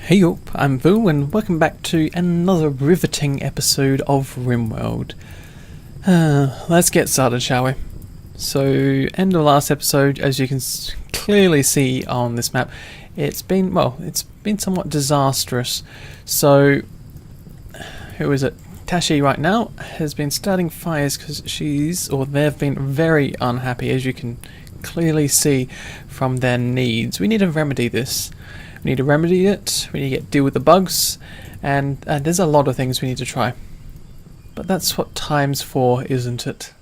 Hey up, I'm Vu and welcome back to another riveting episode of RimWorld. Let's get started, shall we? So, end of last episode, as you can clearly see on this map, it's been somewhat disastrous. So, who is it? Tashi right now has been starting fires because they've been very unhappy, as you can clearly see from their needs. We need to remedy this. We need to remedy it, we need to deal with the bugs, and there's a lot of things we need to try. But that's what time's for, isn't it?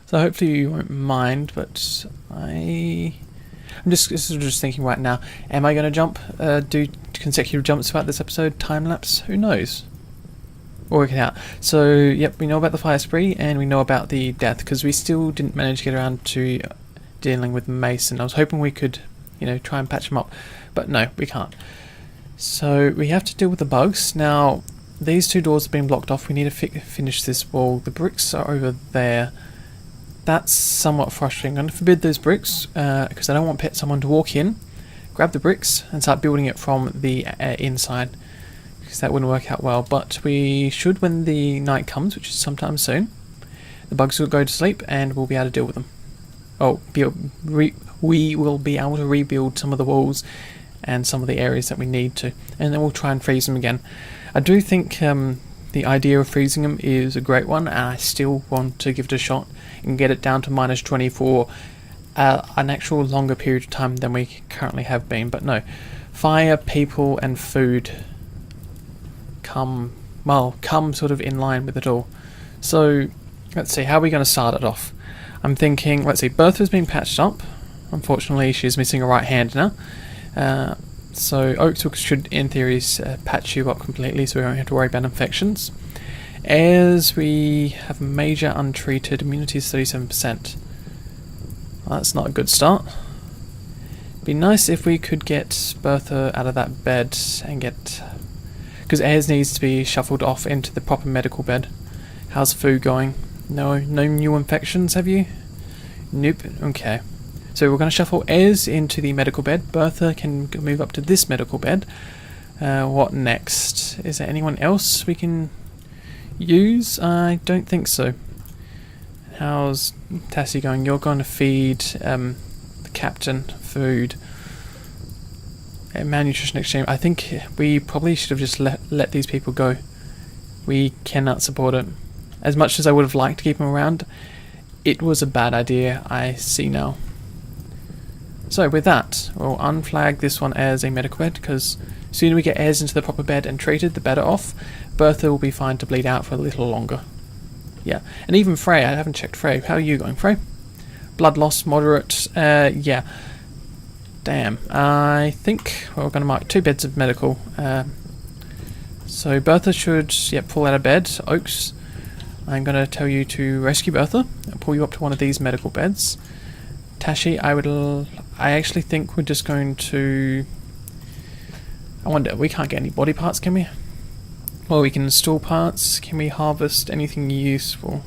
So hopefully you won't mind, but I'm just thinking right now, am I going to jump, do consecutive jumps throughout this episode, time-lapse? Who knows? We'll work it out. So, yep, we know about the fire spree, and we know about the death, because we still didn't manage to get around to dealing with Mason. I was hoping we could, try and patch him up. But no, we can't. So we have to deal with the bugs. Now, these two doors have been blocked off. We need to finish this wall. The bricks are over there. That's somewhat frustrating. I'm going to forbid those bricks because I don't want someone to walk in, grab the bricks, and start building it from the inside, because that wouldn't work out well. But we should, when the night comes, which is sometime soon, the bugs will go to sleep and we'll be able to deal with them. We will be able to rebuild some of the walls and some of the areas that we need to, and then we'll try and freeze them again. I do think the idea of freezing them is a great one, and I still want to give it a shot and get it down to -20 for an actual longer period of time than we currently have been. But no, fire, people and food come sort of in line with it all. So let's see, how are we going to start it off? I'm thinking, let's see, Bertha's been patched up. Unfortunately, she's missing a right hand now. So Oaks should, in theory, patch you up completely, so we won't have to worry about infections. As we have major untreated, immunity is 37%. Well, that's not a good start. It'd be nice if we could get Bertha out of that bed and because Ayers needs to be shuffled off into the proper medical bed. How's Fu going? No new infections, have you? Nope. Okay. So we're going to shuffle Ez into the medical bed. Bertha can move up to this medical bed. What next? Is there anyone else we can use? I don't think so. How's Tassie going? You're going to feed the captain food. Malnutrition exchange. I think we probably should have just let these people go. We cannot support it. As much as I would have liked to keep them around, it was a bad idea, I see now. So with that, we'll unflag this one as a medical bed, because the sooner we get Ez into the proper bed and treated, the better off. Bertha will be fine to bleed out for a little longer. Yeah, and even Frey, I haven't checked Frey. How are you going, Frey? Blood loss, moderate, yeah. Damn, I think we're going to mark 2 beds of medical. So Bertha should, pull out of bed. Oaks, I'm going to tell you to rescue Bertha and pull you up to one of these medical beds. Tashi, I actually think we're just going to... I wonder, we can't get any body parts, can we? Well, we can install parts. Can we harvest anything useful?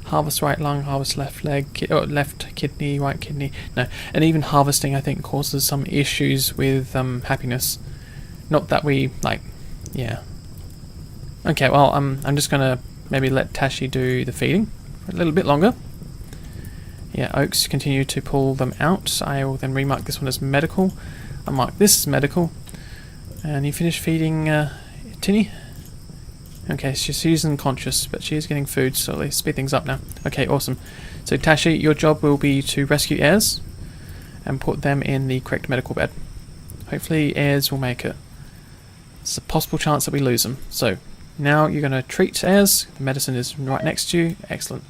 Harvest right lung, harvest left leg, left kidney, right kidney. No, and even harvesting, I think, causes some issues with happiness. Not that we, yeah. Okay, well, I'm just going to maybe let Tashi do the feeding for a little bit longer. Yeah, Oaks continue to pull them out. I will then remark this one as medical. I'll mark this as medical. And you finish feeding Tinny? Okay, she's unconscious, but she is getting food, so let's speed things up now. Okay, awesome. So Tashi, your job will be to rescue Ayers and put them in the correct medical bed. Hopefully Ayers will make it. There's a possible chance that we lose them. So now you're going to treat Ayers. The medicine is right next to you. Excellent.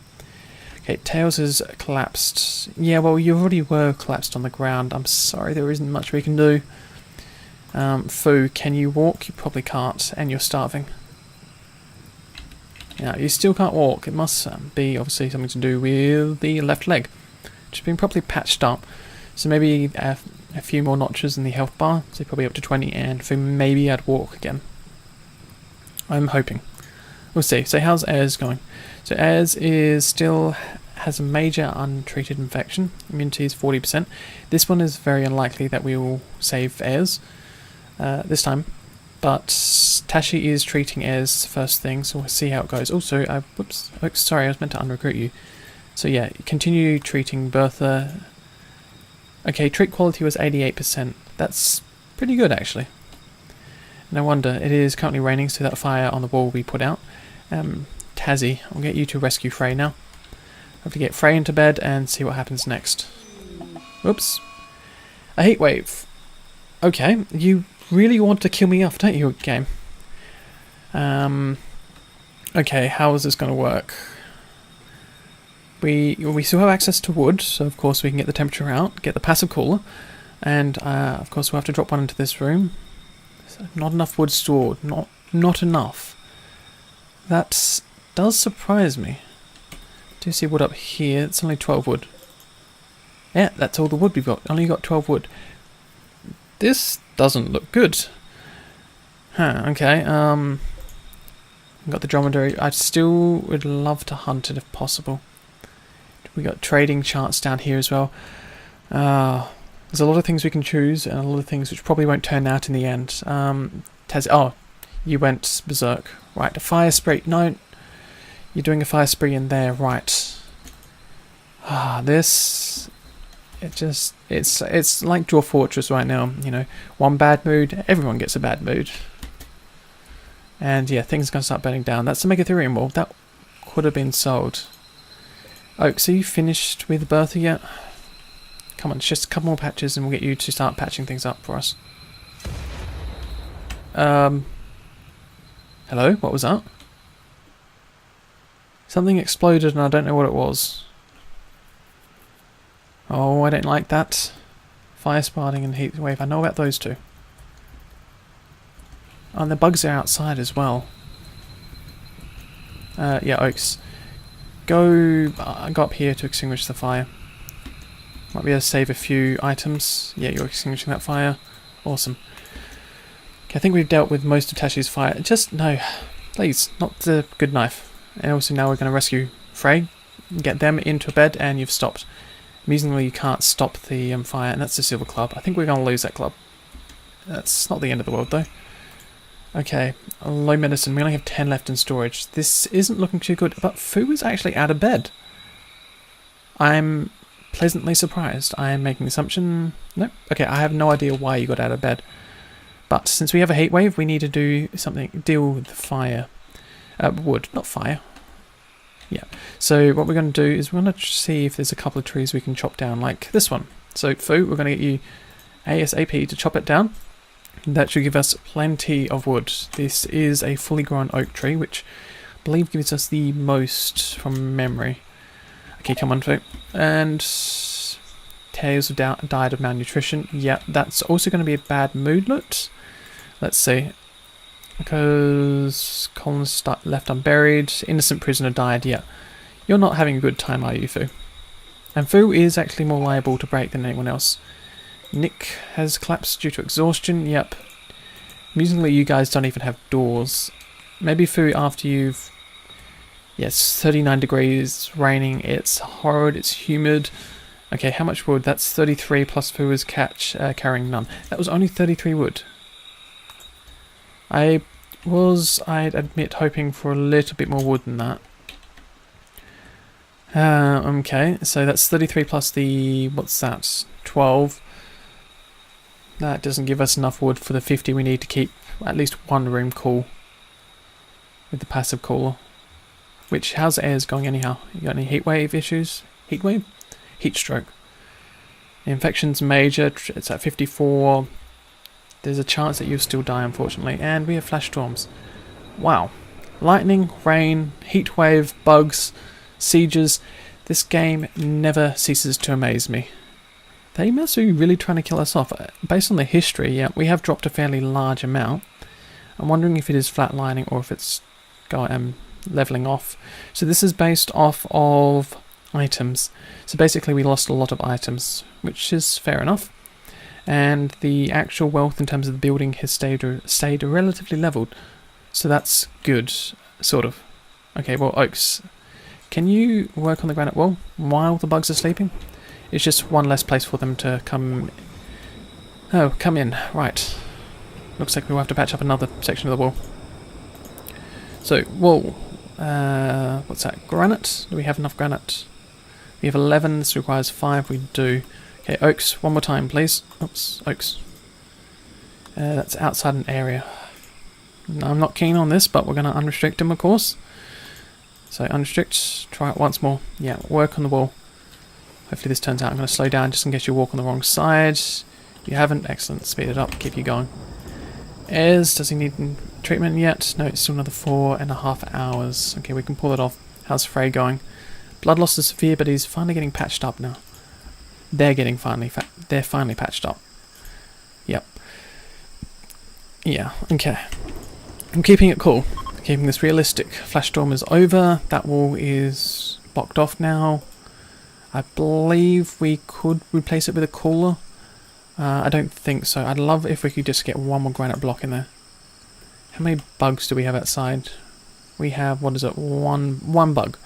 Okay, Tails has collapsed. Yeah, well, you already were collapsed on the ground. I'm sorry, there isn't much we can do. Fu, can you walk? You probably can't, and you're starving. Yeah, you still can't walk. It must be obviously something to do with the left leg, which has been properly patched up. So maybe a few more notches in the health bar, so probably up to 20, and Fu maybe I'd walk again. I'm hoping. We'll see. So how's Az going? So Az has a major untreated infection. Immunity is 40%. This one is very unlikely that we will save Az. this time. But Tashi is treating as first thing, so we'll see how it goes. Also, whoops, oh, sorry, I was meant to unrecruit you. So yeah, continue treating Bertha. Okay, treat quality was 88%. That's pretty good, actually. No wonder. It is currently raining, so that fire on the wall will be put out. Tazzy, I'll get you to rescue Frey now. Have to get Frey into bed and see what happens next. Whoops. A heat wave. Okay, you really want to kill me off, don't you, game? Okay, how is this going to work? We still have access to wood, so of course we can get the temperature out, get the passive cooler, and of course we'll have to drop one into this room. So not enough wood stored, not enough. That does surprise me. Do you see wood up here? It's only 12 wood. Yeah, that's all the wood we've got. Only got 12 wood. This doesn't look good. Huh, okay, got the dromedary. I still would love to hunt it if possible. We got trading charts down here as well. There's a lot of things we can choose, and a lot of things which probably won't turn out in the end. Oh, you went berserk. Right, a fire spree. No, you're doing a fire spree in there. Right. This. It's like Dwarf Fortress right now. You know, one bad mood, everyone gets a bad mood. And yeah, things are gonna start burning down. That's the Megatherium wall. That could have been sold. Oaks, are you finished with Bertha yet? Come on, it's just a couple more patches and we'll get you to start patching things up for us. Hello? What was that? Something exploded and I don't know what it was. Oh, I don't like that. Fire spotting and heat wave. I know about those two. Oh, and the bugs are outside as well. Yeah, Oaks. Go up here to extinguish the fire. Might be able to save a few items. Yeah, you're extinguishing that fire. Awesome. Okay, I think we've dealt with most of Tashi's fire. Just, no. Please, not the good knife. And also now we're going to rescue Frey. Get them into bed and you've stopped. Amusingly, you can't stop the fire, and that's the silver club. I think we're going to lose that club. That's not the end of the world, though. Okay, low medicine. We only have 10 left in storage. This isn't looking too good, but Fu is actually out of bed. I'm pleasantly surprised. I am making the assumption... Nope. Okay, I have no idea why you got out of bed. But since we have a heat wave, we need to do something, deal with the fire. Wood, not fire. Yeah. So what we're going to do is we're going to see if there's a couple of trees we can chop down, like this one. So Fu, we're going to get you ASAP to chop it down. That should give us plenty of wood. This is a fully grown oak tree, which I believe gives us the most from memory. Okay, come on, Fu. And Tails died of malnutrition. Yeah, that's also going to be a bad moodlet. Let's see. Because colonists left unburied, innocent prisoner died. Yeah, you're not having a good time, are you, Fu? And Fu is actually more liable to break than anyone else. Nick has collapsed due to exhaustion. Yep. Amusingly, you guys don't even have doors. Maybe Fu, after you've... Yes, 39 degrees, raining, it's horrid, it's humid. Okay, how much wood? That's 33 plus Fu is carrying none. That was only 33 wood. I'd admit, hoping for a little bit more wood than that. Okay, so that's 33 plus the... What's that? 12. That doesn't give us enough wood for the 50 we need to keep at least one room cool. With the passive cooler. Which, how's the airs going anyhow? You got any heat wave issues? Heat wave? Heat stroke. The infection's major, it's at 54. There's a chance that you'll still die, unfortunately. And we have flash storms. Wow. Lightning, rain, heat wave, bugs, sieges. This game never ceases to amaze me. They must be really trying to kill us off. Based on the history, yeah, we have dropped a fairly large amount. I'm wondering if it is flatlining or if it's leveling off. So this is based off of items. So basically we lost a lot of items, which is fair enough. And the actual wealth in terms of the building has stayed relatively leveled. So that's good, sort of. Okay, well, Oaks, can you work on the granite wall while the bugs are sleeping? It's just one less place for them to come... Oh, come in. Right. Looks like we'll have to patch up another section of the wall. So, wall. What's that? Granite? Do we have enough granite? We have 11. This requires 5. We do. Okay, oaks. One more time, please. Oops, oaks. That's outside an area. No, I'm not keen on this, but we're going to unrestrict them, of course. So, unrestrict. Try it once more. Yeah, work on the wall. Hopefully this turns out. I'm going to slow down just in case you walk on the wrong side. If you haven't, excellent. Speed it up. Keep you going. Does he need treatment yet? No, it's still another 4.5 hours. Okay, we can pull it off. How's Frey going? Blood loss is severe, but he's finally getting patched up now. They're finally patched up. Yep. Yeah, okay. I'm keeping it cool. Keeping this realistic. Flash storm is over. That wall is blocked off now. I believe we could replace it with a cooler. I don't think so. I'd love if we could just get one more granite block in there. How many bugs do we have outside? We have, what is it, one bug.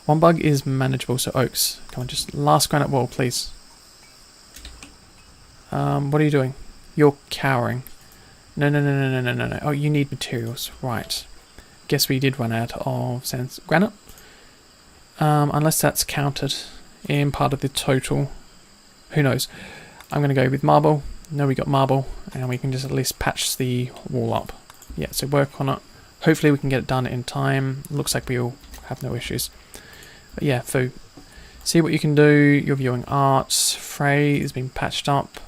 One bug is manageable, so oaks. Come on, just last granite wall, please. What are you doing? You're cowering. No. Oh, you need materials. Right. Guess we did run out of granite. Unless that's counted in part of the total. Who knows? I'm going to go with marble. No, we got marble, and we can just at least patch the wall up. Yeah, so work on it. Hopefully we can get it done in time. Looks like we'll have no issues. But yeah, so see what you can do. You're viewing art. Frey is being patched up.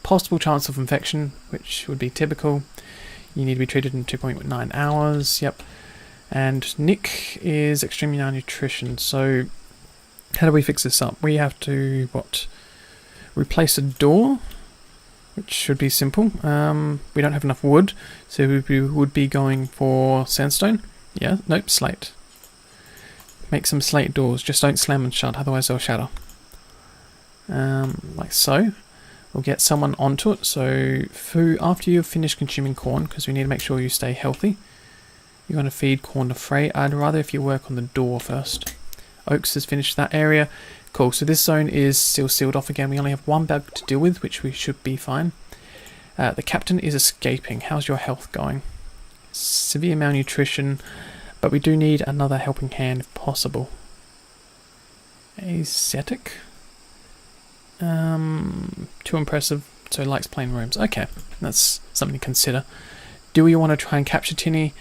Possible chance of infection, which would be typical. You need to be treated in 2.9 hours. Yep. And Nick is extremely malnutrition. So how do we fix this up? We have to, replace a door, which should be simple. We don't have enough wood, so we would be going for sandstone. Yeah, nope, slate. Make some slate doors, just don't slam them shut, otherwise they'll shatter. Like so. We'll get someone onto it, so after you've finished consuming corn, because we need to make sure you stay healthy, you're going to feed corn to Frey. I'd rather if you work on the door first. Oaks has finished that area. Cool, so this zone is still sealed off again. We only have one bug to deal with, which we should be fine. The captain is escaping. How's your health going? Severe malnutrition, but we do need another helping hand if possible. Ascetic? Too impressive, so likes plain rooms. Okay, that's something to consider. Do we want to try and capture Tinny?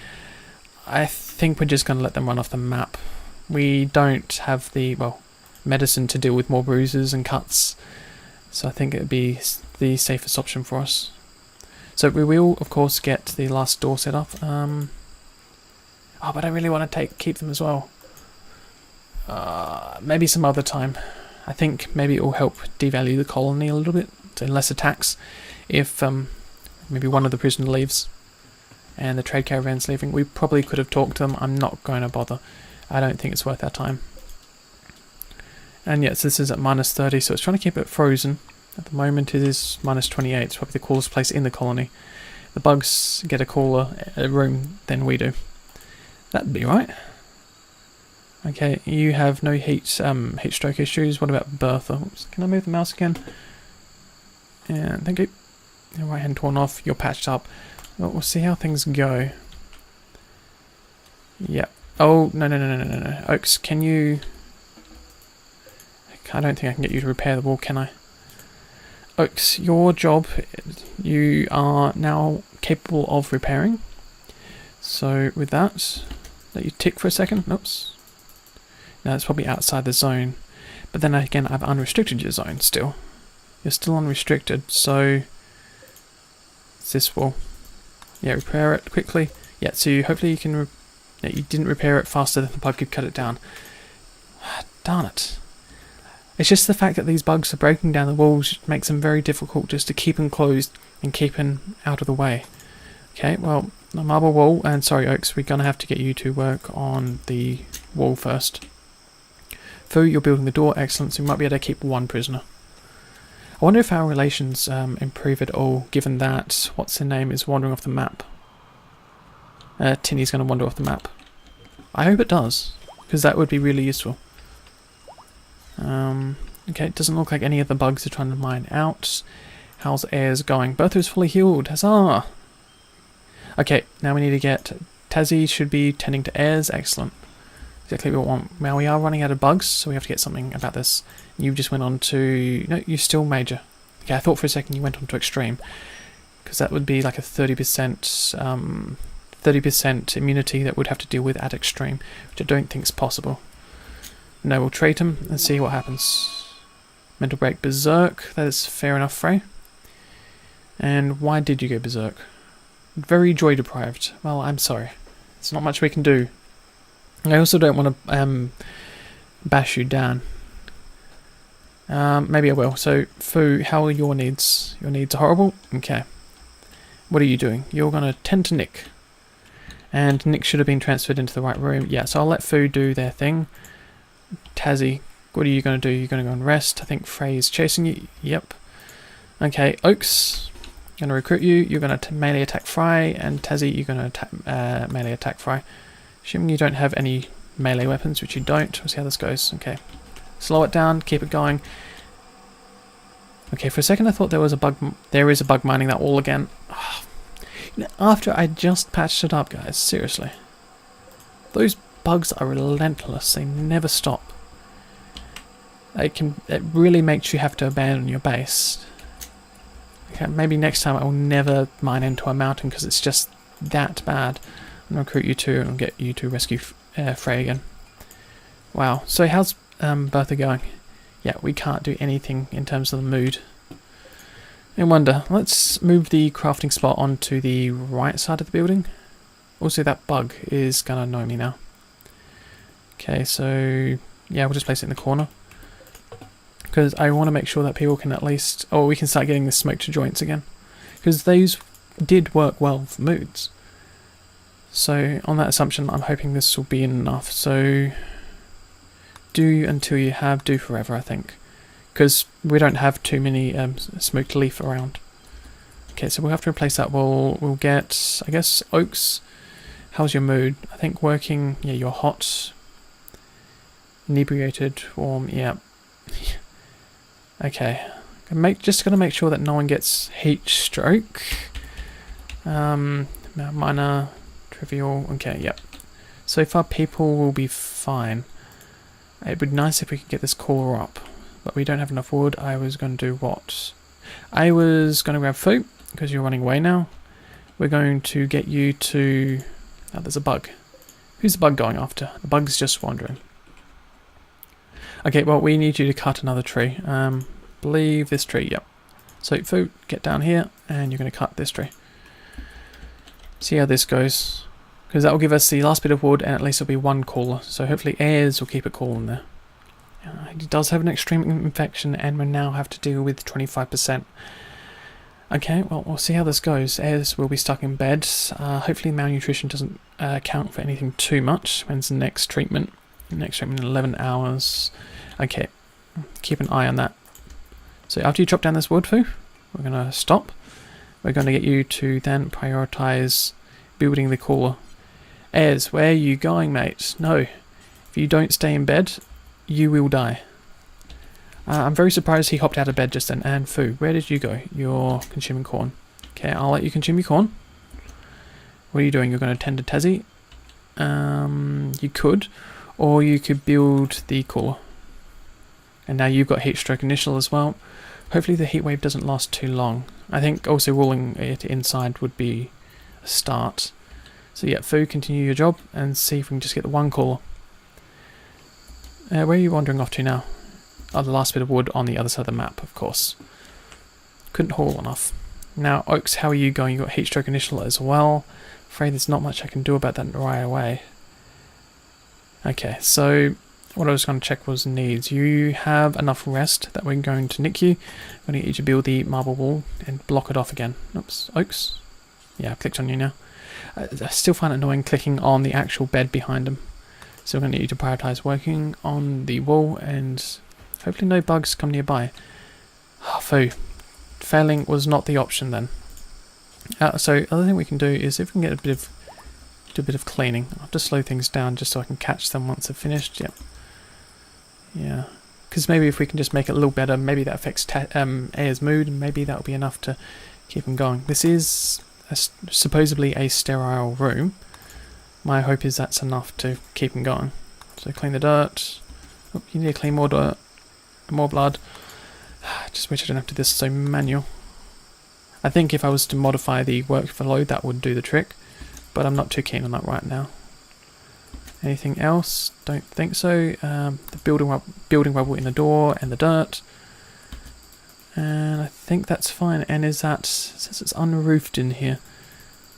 I think we're just going to let them run off the map. We don't have the, medicine to deal with more bruises and cuts, so I think it would be the safest option for us. So we will, of course, get the last door set up. Oh, but I really want to keep them as well. Maybe some other time. I think maybe it will help devalue the colony a little bit, so less attacks. If maybe one of the prisoners leaves and the trade caravan's leaving, we probably could have talked to them. I'm not going to bother. I don't think it's worth our time. And yes, this is at -30, so it's trying to keep it frozen. At the moment it is -28, it's probably the coolest place in the colony. The bugs get a cooler room than we do. That'd be right. Okay, you have no heat stroke issues. What about Bertha? Oops, can I move the mouse again? And thank you. Your right hand torn off, you're patched up. Well, we'll see how things go. Yeah. Oh, no. Oaks, can you... I don't think I can get you to repair the wall, can I? Oaks, your job, you are now capable of repairing. So with that, let you tick for a second. Oops. Now it's probably outside the zone. But then again, I've unrestricted your zone still. You're still unrestricted, so... It's this wall. Yeah, repair it quickly. Yeah, so hopefully you can... Yeah, you didn't repair it faster than the bug could cut it down. Darn it. It's just the fact that these bugs are breaking down the walls makes them very difficult just to keep them closed and keep them out of the way. Okay, well, the marble wall, and sorry Oaks, we're going to have to get you to work on the wall first. Fu, you're building the door, excellent, so we might be able to keep one prisoner. I wonder if our relations improve at all, given that, what's her name, is wandering off the map. Tinny's going to wander off the map. I hope it does, because that would be really useful. Okay, it doesn't look like any of the bugs are trying to mine out. How's Airs going? Bertha is fully healed, huzzah! Okay, now we need to get... Tassie should be tending to airs. Excellent. Exactly what we want. Now we are running out of bugs, so we have to get something about this. You just went on to... No, you're still major. Okay, I thought for a second you went on to extreme. Because that would be like a 30% immunity that would have to deal with at extreme, which I don't think is possible. No, we'll trade him and see what happens. Mental break berserk. That is fair enough, Frey. And why did you go berserk? Very joy deprived. Well, I'm sorry. There's not much we can do. I also don't want to bash you down. Maybe I will. So, Fu, how are your needs? Your needs are horrible? Okay. What are you doing? You're going to tend to Nick. And Nick should have been transferred into the right room. Yeah, so I'll let Fu do their thing. Tassie, what are you going to do? You're going to go and rest. I think Frey's chasing you. Yep. Okay, Oaks. Going to recruit you. You're going to melee attack Frey, and Tassie, you're going to melee attack Frey. Assuming you don't have any melee weapons, which you don't. We'll see how this goes. Okay, slow it down. Keep it going. Okay, for a second I thought there was a bug. There is a bug mining that wall again. Oh, you know, after I just patched it up, guys. Seriously, those bugs are relentless. They never stop. It really makes you have to abandon your base. Okay, maybe next time I will never mine into a mountain because it's just that bad. I'm going to recruit you two and get you to rescue Frey again. Wow, so how's Bertha going? Yeah, we can't do anything in terms of the mood. I wonder, let's move the crafting spot onto the right side of the building. Also, that bug is going to annoy me now. Okay, so yeah, we'll just place it in the corner. Because I want to make sure that people can at least... Oh, we can start getting the smoke to joints again. Because those did work well for moods. So, on that assumption, I'm hoping this will be enough. So, do until you have, do forever, I think. Because we don't have too many smoked leaf around. Okay, so we'll have to replace that. We'll get, I guess, Oaks. How's your mood? I think working... Yeah, you're hot. Inebriated, warm, yeah. Okay, just gonna make sure that no one gets heat stroke. Minor, trivial. Okay, yep. So far, people will be fine. It would be nice if we could get this cooler up, but we don't have enough wood. I was going to do what? I was going to grab food because you're running away now. We're going to get you to. Oh, there's a bug. Who's the bug going after? The bug's just wandering. Okay, well, we need you to cut another tree. Believe this tree, yep. So, Fu, get down here, and you're going to cut this tree. See how this goes. Because that will give us the last bit of wood, and at least it'll be one cooler. So, hopefully, airs will keep it cool in there. He does have an extreme infection, and we now have to deal with 25%. Okay, well, we'll see how this goes. Airs will be stuck in bed. Hopefully, malnutrition doesn't count for anything too much. When's the next treatment? Next treatment in 11 hours. Okay, keep an eye on that. So after you chop down this wood, Fu, we're going to stop. We're going to get you to then prioritize building the cooler. Ez, where are you going, mate? No. If you don't stay in bed, you will die. I'm very surprised he hopped out of bed just then. And Fu, where did you go? You're consuming corn. Okay, I'll let you consume your corn. What are you doing? You're going to tend to Tassie? You could. Or you could build the cooler. And now you've got heat stroke initial as well. Hopefully the heat wave doesn't last too long. I think also rolling it inside would be a start. So yeah, Fu, continue your job and see if we can just get the one cooler. Where are you wandering off to now? Oh, the last bit of wood on the other side of the map, of course. Couldn't haul enough. Now, Oaks, how are you going? You've got heat stroke initial as well. Afraid there's not much I can do about that right away. Okay, so what I was going to check was needs. You have enough rest that we're going to nick you. I'm going to get you to build the marble wall and block it off again. Oops, Oaks. Yeah, I've clicked on you now. I still find it annoying clicking on the actual bed behind him. So we're going to need you to prioritize working on the wall and hopefully no bugs come nearby. Oh, Fu. Failing was not the option then. So the other thing we can do is if we can get do a bit of cleaning. I'll have to slow things down just so I can catch them once they're finished. Yep. Yeah. Because maybe if we can just make it a little better, maybe that affects Aya's mood, and maybe that'll be enough to keep him going. This is supposedly a sterile room. My hope is that's enough to keep them going. So clean the dirt. Oh, you need to clean more dirt. More blood. Just wish I didn't have to do this so manual. I think if I was to modify the workflow, that would do the trick. But I'm not too keen on that right now. Anything else? Don't think so. The building rubble in the door and the dirt. And I think that's fine. And is that... It says it's unroofed in here.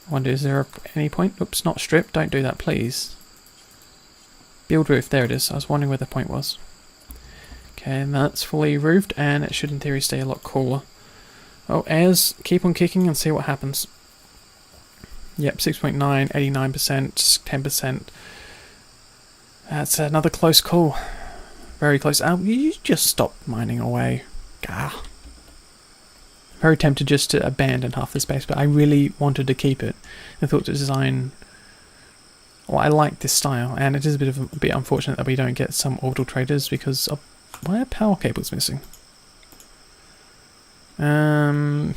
I wonder, is there any point? Oops, not stripped. Don't do that, please. Build roof. There it is. I was wondering where the point was. Okay, and that's fully roofed, and it should in theory stay a lot cooler. Oh, airs, keep on kicking and see what happens. Yep, 6.9, 89%, 10%. That's another close call. Very close. You just stop mining away. Gah. Very tempted just to abandon half the space, but I really wanted to keep it. I thought the design... Well, I like this style, and it is a bit unfortunate that we don't get some orbital traders because of... Why are power cables missing? I'm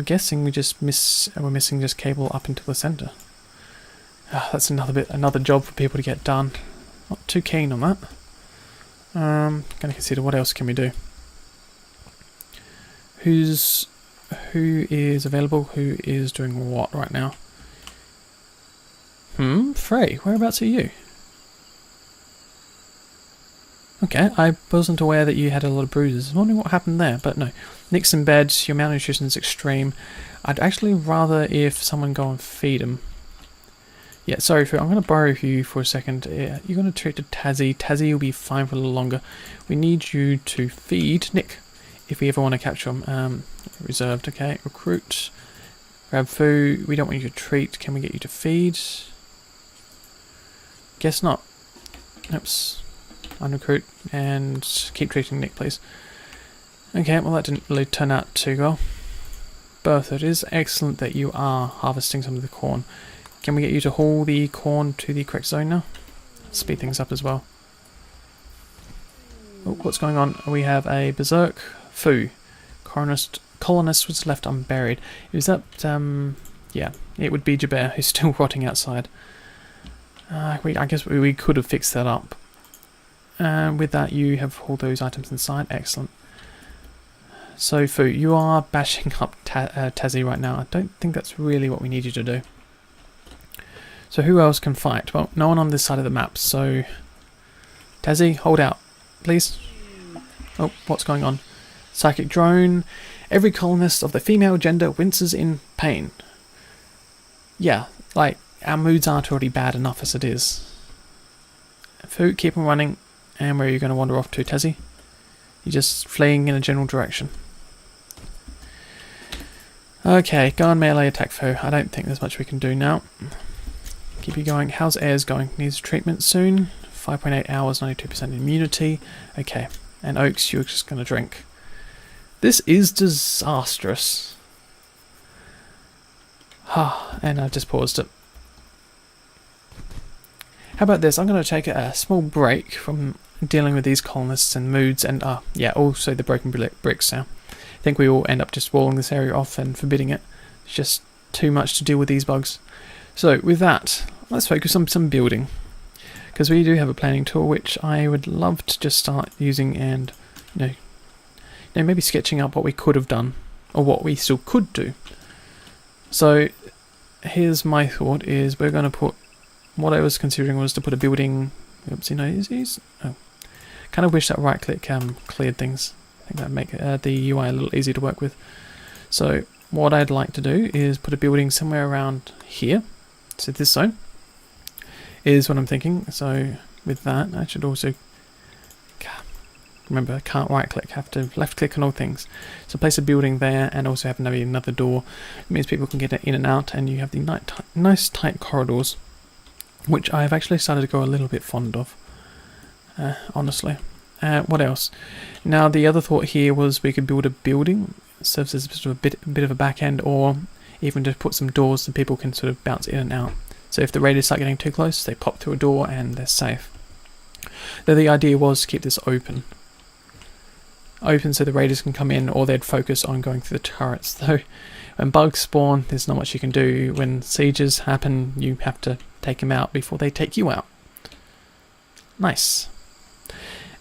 guessing we're missing just cable up into the center. That's another job for people to get done. Not too keen on that. Gonna consider what else can we do. Who is available? Who is doing what right now? Frey, whereabouts are you? Okay, I wasn't aware that you had a lot of bruises. I was wondering what happened there, but no. Nick's in bed, your malnutrition is extreme. I'd actually rather if someone go and feed him. Yeah, sorry, I'm going to borrow you for a second. Yeah, you're going to treat to Tazzy. Tazzy will be fine for a little longer. We need you to feed Nick, if we ever want to capture him. Reserved, okay. Recruit. Grab food. We don't want you to treat. Can we get you to feed? Guess not. Oops. Unrecruit and keep treating Nick, please. Okay, well that didn't really turn out too well. Bertha, it is excellent that you are harvesting some of the corn. Can we get you to haul the corn to the correct zone now? Speed things up as well. Oh, what's going on? We have a berserk foo. Colonist was left unburied. Is that, yeah, it would be Jabir, who's still rotting outside. I guess we could have fixed that up. With that, you have all those items inside. Excellent. So, Fu, you are bashing up Tazzy right now. I don't think that's really what we need you to do. So, who else can fight? Well, no one on this side of the map. So, Tazzy, hold out, please. Oh, what's going on? Psychic drone. Every colonist of the female gender winces in pain. Yeah, like, our moods aren't already bad enough as it is. Fu, keep them running. And where are you going to wander off to, Tazzy? You're just fleeing in a general direction. Okay, go on melee attack foe. I don't think there's much we can do now. Keep you going. How's Airs going? Needs treatment soon. 5.8 hours, 92% immunity. Okay, and Oaks, you're just going to drink. This is disastrous. And I've just paused it. How about this? I'm going to take a small break from dealing with these colonists and moods and, yeah, also the broken bricks now. I think we all end up just walling this area off and forbidding it. It's just too much to deal with these bugs. So, with that, let's focus on some building. Because we do have a planning tool which I would love to just start using and, you know, maybe sketching up what we could have done or what we still could do. So, here's my thought is we're going to put what I was considering was to put a building. Oopsie, no, oh. Kind of wish that right click cleared things. I think that would make the UI a little easier to work with. So what I'd like to do is put a building somewhere around here. So this zone is what I'm thinking. So with that, I should also remember I can't right click, have to left click on all things. So place a building there and also have maybe another door. It means people can get in and out, and you have the nice tight corridors, which I've actually started to grow a little bit fond of, honestly. What else? Now the other thought here was we could build a building, serves as sort of a bit of a back end, or even just put some doors so people can sort of bounce in and out. So if the raiders start getting too close, they pop through a door and they're safe. Though the idea was to keep this open. open so the raiders can come in, or they'd focus on going through the turrets. Though when bugs spawn, there's not much you can do. When sieges happen, you have to take them out before they take you out. Nice.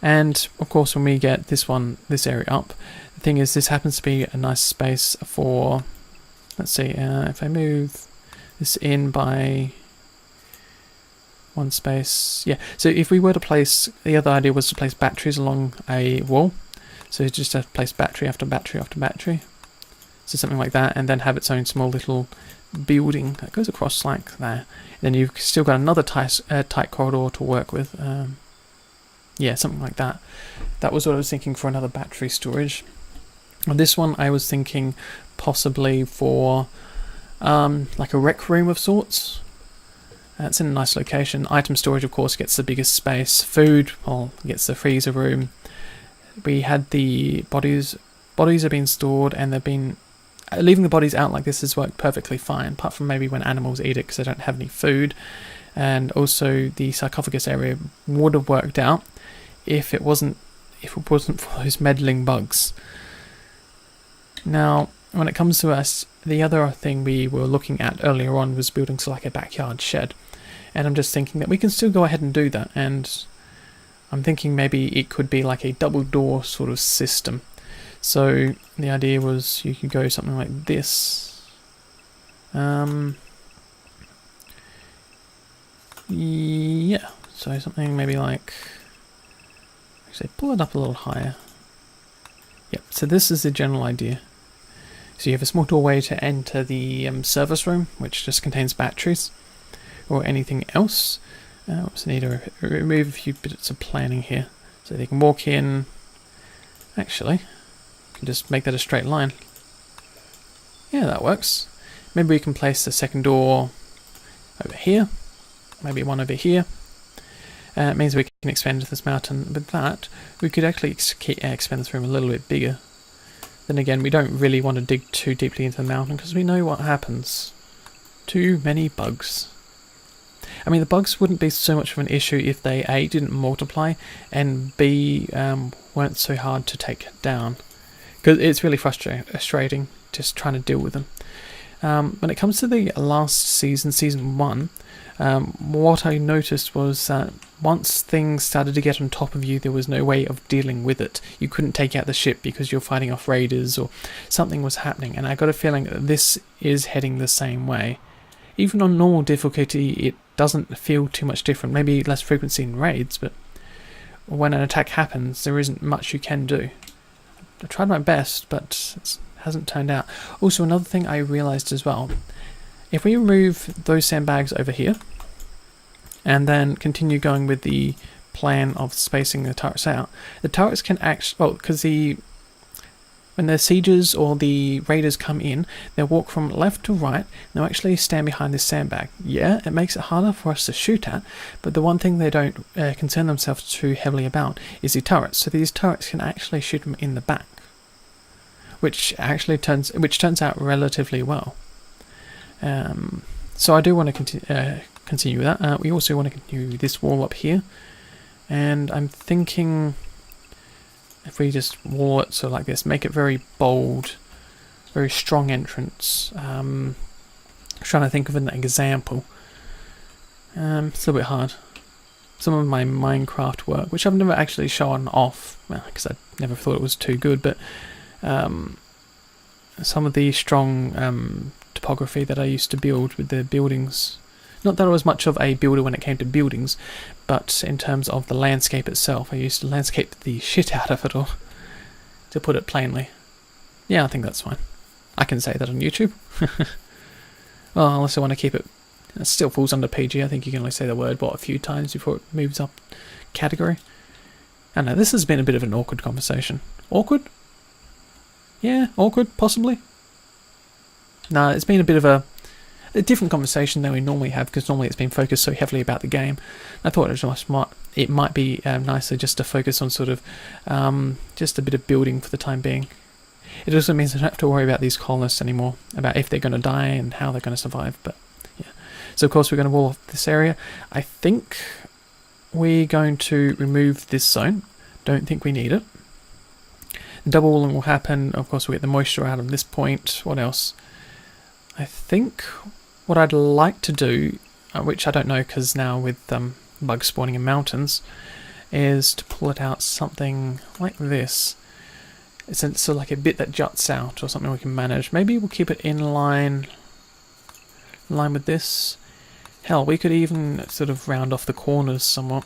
And of course, when we get this area up, the thing is, this happens to be a nice space for, let's see, if I move this in by one space, yeah. So if we were to place, the other idea was to place batteries along a wall. So just to place battery after battery after battery. So something like that, and then have its own small little building that goes across like there. Then you've still got another tight corridor to work with. Yeah, something like that. That was what I was thinking for another battery storage. On this one, I was thinking possibly for like a rec room of sorts. It's in a nice location. Item storage, of course, gets the biggest space. Food, well, gets the freezer room. We had the bodies. Bodies have been stored, and they've been... leaving the bodies out like this has worked perfectly fine, apart from maybe when animals eat it because they don't have any food. And also the sarcophagus area would have worked out if it wasn't for those meddling bugs. Now, when it comes to us, the other thing we were looking at earlier on was building like a backyard shed. And I'm just thinking that we can still go ahead and do that. And I'm thinking maybe it could be like a double door sort of system. So the idea was you could go something like this. Yeah, so something maybe like, actually pull it up a little higher. Yep, so this is the general idea. So you have a small doorway to enter the service room, which just contains batteries or anything else. Oops, I need to remove a few bits of planning here. So they can walk in. Actually, you can just make that a straight line. Yeah, that works. Maybe we can place the second door over here. Maybe one over here. It means we can expand this mountain. With that, we could actually expand this room a little bit bigger. Then again, we don't really want to dig too deeply into the mountain because we know what happens. Too many bugs. I mean, the bugs wouldn't be so much of an issue if they A, didn't multiply, and B, weren't so hard to take down. Because it's really frustrating just trying to deal with them. When it comes to the last season, Season 1, what I noticed was that once things started to get on top of you, there was no way of dealing with it. You couldn't take out the ship because you're fighting off raiders or something was happening. And I got a feeling that this is heading the same way. Even on normal difficulty, it doesn't feel too much different. Maybe less frequency in raids, but when an attack happens, there isn't much you can do. I tried my best, but it hasn't turned out. Also, another thing I realized as well, if we remove those sandbags over here, and then continue going with the plan of spacing the turrets out, the turrets can actually, well, because when the sieges or the raiders come in, they'll walk from left to right, and they'll actually stand behind this sandbag. Yeah, it makes it harder for us to shoot at, but the one thing they don't concern themselves too heavily about is the turrets. So these turrets can actually shoot them in the back, which turns out relatively well. So I do want to continue with that. We also want to continue this wall up here, and I'm thinking if we just wall it so like this, make it very bold, very strong entrance. I'm trying to think of an example. It's a little bit hard. Some of my Minecraft work, which I've never actually shown off, well, because I never thought it was too good, but some of the strong topography that I used to build with the buildings. Not that I was much of a builder when it came to buildings, but in terms of the landscape itself, I used to landscape the shit out of it all, to put it plainly. Yeah, I think that's fine. I can say that on YouTube. Well, unless I want to keep it, it still falls under PG. I think you can only say the word, a few times before it moves up category. I don't know, this has been a bit of an awkward conversation. Awkward? Yeah, awkward, possibly. No, it's been a bit of a different conversation than we normally have, because normally it's been focused so heavily about the game. I thought it might be nicer just to focus on sort of just a bit of building for the time being. It also means I don't have to worry about these colonists anymore, about if they're going to die and how they're going to survive. But yeah, so of course we're going to wall off this area. I think we're going to remove this zone. Don't think we need it. Double walling will happen. Of course, we'll get the moisture out of this point. What else? I think what I'd like to do, which I don't know because now with bugs spawning in mountains, is to pull it out something like this. It's sort of like a bit that juts out or something we can manage. Maybe we'll keep it in line with this. Hell, we could even sort of round off the corners somewhat.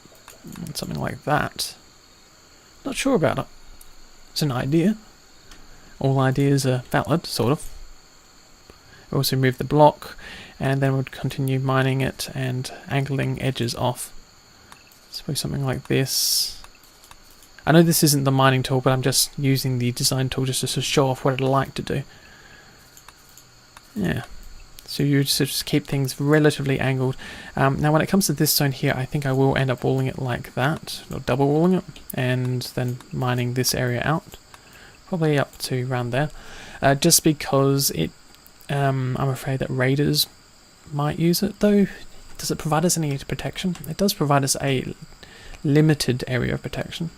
Something like that. Not sure about it. It's an idea. All ideas are valid, sort of. We'll also move the block, and then we'll continue mining it and angling edges off. So something like this. I know this isn't the mining tool, but I'm just using the design tool just to show off what I'd like to do. Yeah. So you just keep things relatively angled. Now when it comes to this zone here, I think I will end up walling it like that, or double walling it, and then mining this area out. Probably up to around there. Just because it, I'm afraid that raiders might use it though. Does it provide us any protection? It does provide us a limited area of protection.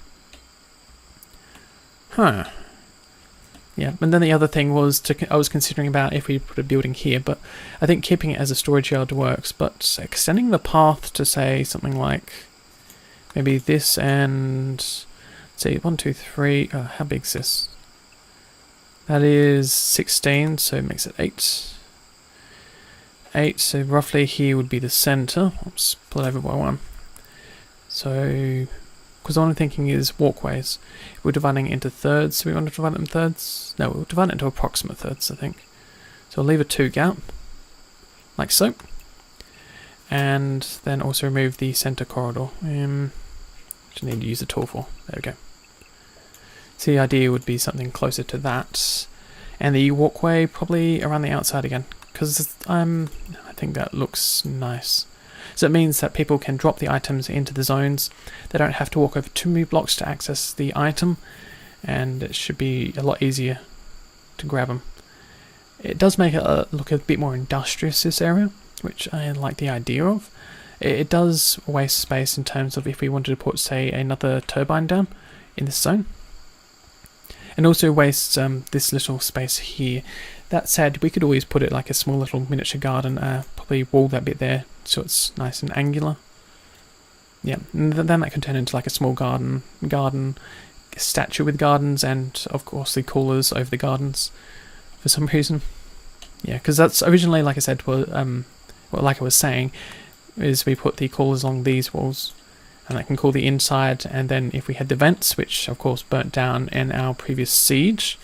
Huh. Yeah, and then the other thing was I was considering about if we put a building here, but I think keeping it as a storage yard works, but extending the path to say something like maybe this and say 1, 2, 3. How big is this? That is 16, so it makes it 8. 8, so roughly here would be the center. I'll split over by 1. So, because what I'm thinking is walkways. We're dividing it into thirds, so we want to divide it in thirds? No, we'll divide it into approximate thirds, I think. So I'll leave a 2 gap, like so. And then also remove the center corridor. Which I need to use the tool for. There we go. So the idea would be something closer to that. And the walkway probably around the outside again, because I think that looks nice. So it means that people can drop the items into the zones. They don't have to walk over too many blocks to access the item, and it should be a lot easier to grab them. It does make it look a bit more industrious, this area, which I like the idea of. It does waste space in terms of if we wanted to put, say, another turbine down in this zone. And also wastes this little space here. That said, we could always put it like a small little miniature garden, probably wall that bit there so it's nice and angular. Yeah, and then that can turn into like a small garden statue with gardens, and of course the coolers over the gardens for some reason. Yeah, because that's originally, like I said, well, like I was saying, is we put the coolers along these walls, and that can cool the inside, and then if we had the vents, which of course burnt down in our previous siege,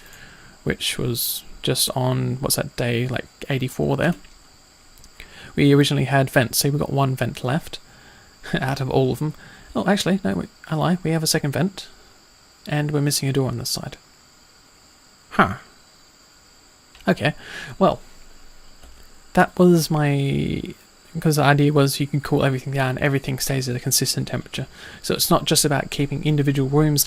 which was just on, what's that day, like 84 there. We originally had vents, so we've got 1 vent left out of all of them. Oh, actually, no, I lie, we have a second vent, and we're missing a door on this side. Huh. Okay, well, that was because the idea was you can cool everything down, everything stays at a consistent temperature. So it's not just about keeping individual rooms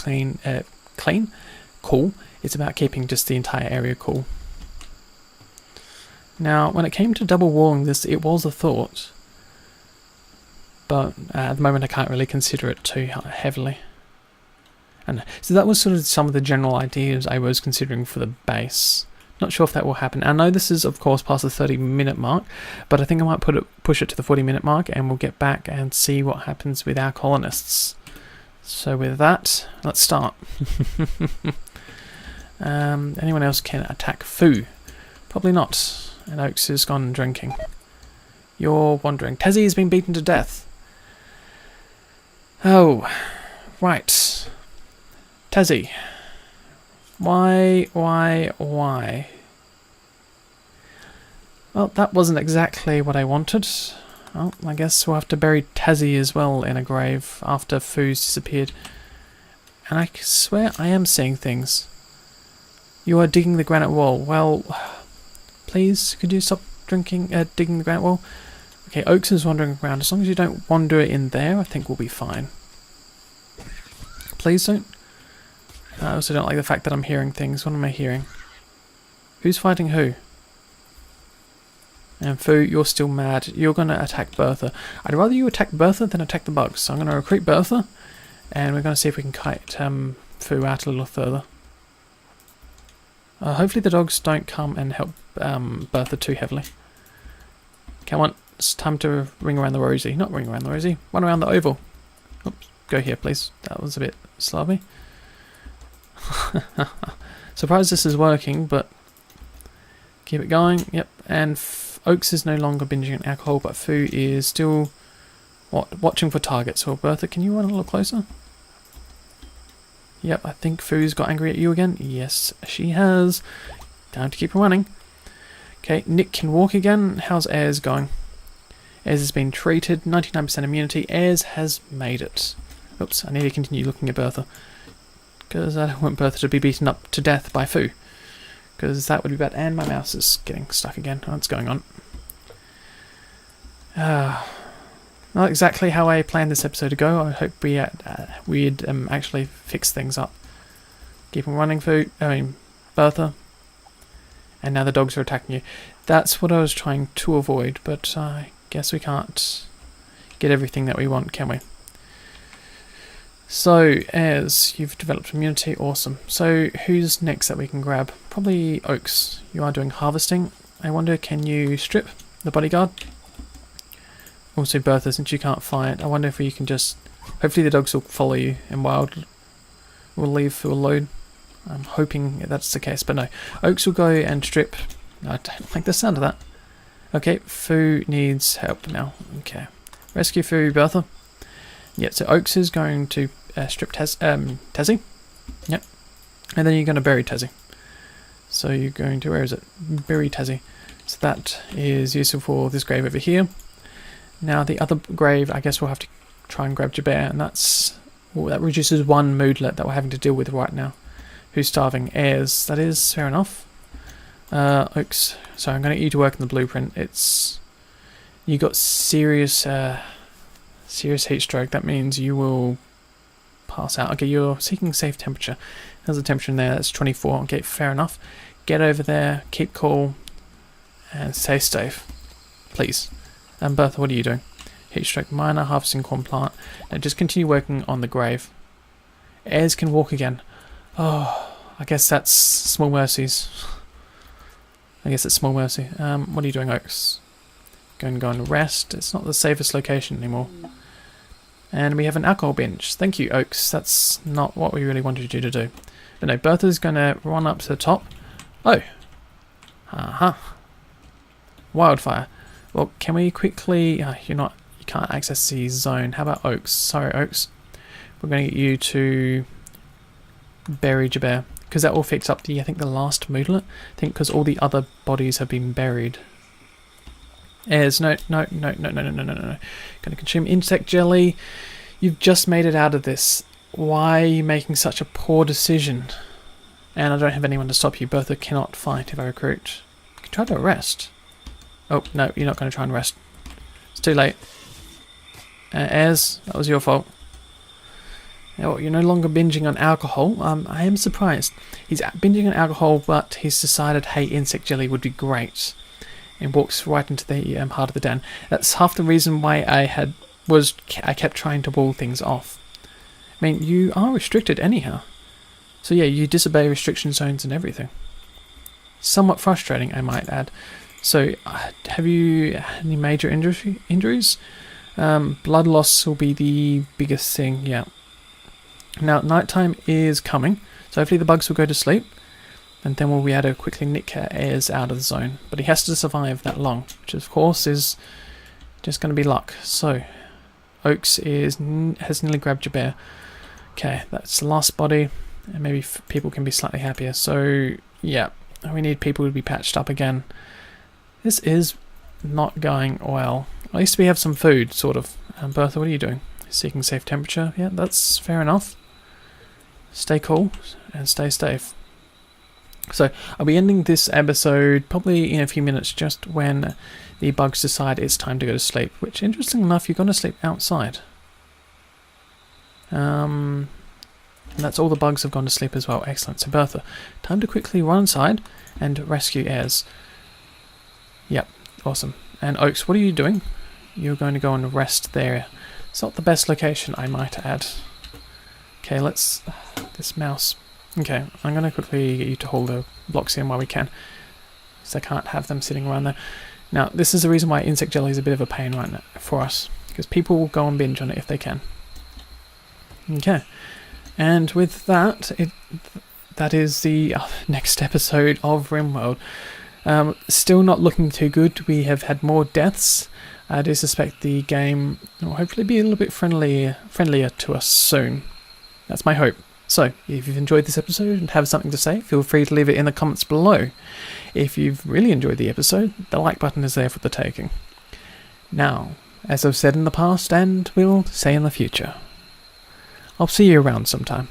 cool, it's about keeping just the entire area cool. Now, when it came to double walling this, it was a thought, but at the moment I can't really consider it too heavily. And so that was sort of some of the general ideas I was considering for the base. Not sure if that will happen. I know this is, of course, past the 30-minute mark, but I think I might push it to the 40-minute mark, and we'll get back and see what happens with our colonists. So with that, let's start. Anyone else can attack Fu? Probably not. And Oaks has gone drinking. You're wandering. Tezzy has been beaten to death. Oh, right. Tezzy. Why? Well, that wasn't exactly what I wanted. Well, I guess we'll have to bury Tezzy as well in a grave after Fu's disappeared. And I swear I am seeing things. You are digging the granite wall. Well, please, could you stop digging the granite wall? Okay, Oaks is wandering around. As long as you don't wander it in there, I think we'll be fine. Please don't. I also don't like the fact that I'm hearing things. What am I hearing? Who's fighting who? And Fu, you're still mad. You're going to attack Bertha. I'd rather you attack Bertha than attack the bugs. So I'm going to recruit Bertha, and we're going to see if we can kite Fu out a little further. Hopefully the dogs don't come and help Bertha too heavily. Come on, it's time to ring around the rosy. Not ring around the rosy, run around the oval. Oops, go here please. That was a bit slobby. Surprised this is working, but keep it going. Yep, and Oaks is no longer binging on alcohol, but Foo is still watching for targets. Well, Bertha, can you run a little closer? Yep, I think Foo's got angry at you again. Yes, she has. Time to keep her running. Okay, Nick can walk again. How's Ayers going? Ayers has been treated. 99% immunity. Ayers has made it. Oops, I need to continue looking at Bertha. Because I don't want Bertha to be beaten up to death by Foo. Because that would be bad. And my mouse is getting stuck again. What's going on? Not exactly how I planned this episode to go. I hope we'd actually fix things up. Keep on running, Bertha. And now the dogs are attacking you. That's what I was trying to avoid, but I guess we can't get everything that we want, can we? So, as you've developed immunity, awesome. So, who's next that we can grab? Probably Oaks. You are doing harvesting. I wonder, can you strip the bodyguard? Also Bertha, since you can't fight, I wonder if you can just... Hopefully the dogs will follow you and Wild will leave for a load. I'm hoping that's the case, but no. Oaks will go and strip. I don't like the sound of that. Okay, Foo needs help now. Okay. Rescue Foo, Bertha. Yep, so Oaks is going to strip Tassie. Yep. And then you're going to bury Tassie. So you're going to... Where is it? Bury Tassie. So that is useful for this grave over here. Now the other grave, I guess we'll have to try and grab Jabir, and that reduces one moodlet that we're having to deal with right now. Who's starving? Ayers. That is fair enough. Oaks. So I'm going to get you to work in the blueprint. You got serious heat stroke. That means you will pass out. Okay, you're seeking safe temperature. There's a temperature in there. That's 24. Okay, fair enough. Get over there. Keep cool, and stay safe, please. And Bertha, what are you doing? Heat stroke minor, harvesting corn plant. Now just continue working on the grave. Ayers can walk again. Oh, I guess that's small mercies. I guess it's small mercy. What are you doing, Oaks? Going to go and rest. It's not the safest location anymore. And we have an alcohol binge. Thank you, Oaks. That's not what we really wanted you to do. But no, Bertha's going to run up to the top. Oh. Wildfire. Well, can we quickly... you can't access the zone. How about Oaks? Sorry, Oaks. We're going to get you to bury Jabir, because that will fix up I think the last moodlet. I think because all the other bodies have been buried. Ayers, no. Gonna consume insect jelly. You've just made it out of this. Why are you making such a poor decision? And I don't have anyone to stop you. Bertha cannot fight if I recruit. You can try to arrest. Oh, no, you're not going to try and rest. It's too late. Ayers, that was your fault. Now, you're no longer binging on alcohol. I am surprised. He's binging on alcohol, but he's decided, hey, insect jelly would be great. And walks right into the heart of the den. That's half the reason why I kept trying to wall things off. I mean, you are restricted anyhow. So yeah, you disobey restriction zones and everything. Somewhat frustrating, I might add. So, have you had any major injuries? Blood loss will be the biggest thing, yeah. Now, nighttime is coming, so hopefully the bugs will go to sleep, and then we'll be able to quickly nick Ayers out of the zone. But he has to survive that long, which of course is just going to be luck. So, Oaks has nearly grabbed Jabir. Okay, that's the last body, and maybe people can be slightly happier. So, yeah, we need people to be patched up again. This is not going well. At least we have some food, sort of. Bertha, what are you doing? Seeking safe temperature. Yeah, that's fair enough. Stay cool and stay safe. So, I'll be ending this episode probably in a few minutes, just when the bugs decide it's time to go to sleep. Which, interesting enough, you're going to sleep outside. And that's all the bugs have gone to sleep as well. Excellent. So, Bertha, time to quickly run inside and rescue Ayers. Yep, awesome. And Oaks, what are you doing? You're going to go and rest there. It's not the best location, I might add. Okay, let's... This mouse Okay, I'm going to quickly get you to hold the blocks in while we can, because I can't have them sitting around there. Now, this is the reason why insect jelly is a bit of a pain right now for us, because people will go and binge on it if they can. Okay, and with that, that is the next episode of RimWorld. Still not looking too good. We have had more deaths. I do suspect the game will hopefully be a little bit friendlier to us soon. That's my hope. So, if you've enjoyed this episode and have something to say, feel free to leave it in the comments below. If you've really enjoyed the episode, the like button is there for the taking. Now, as I've said in the past and will say in the future, I'll see you around sometime.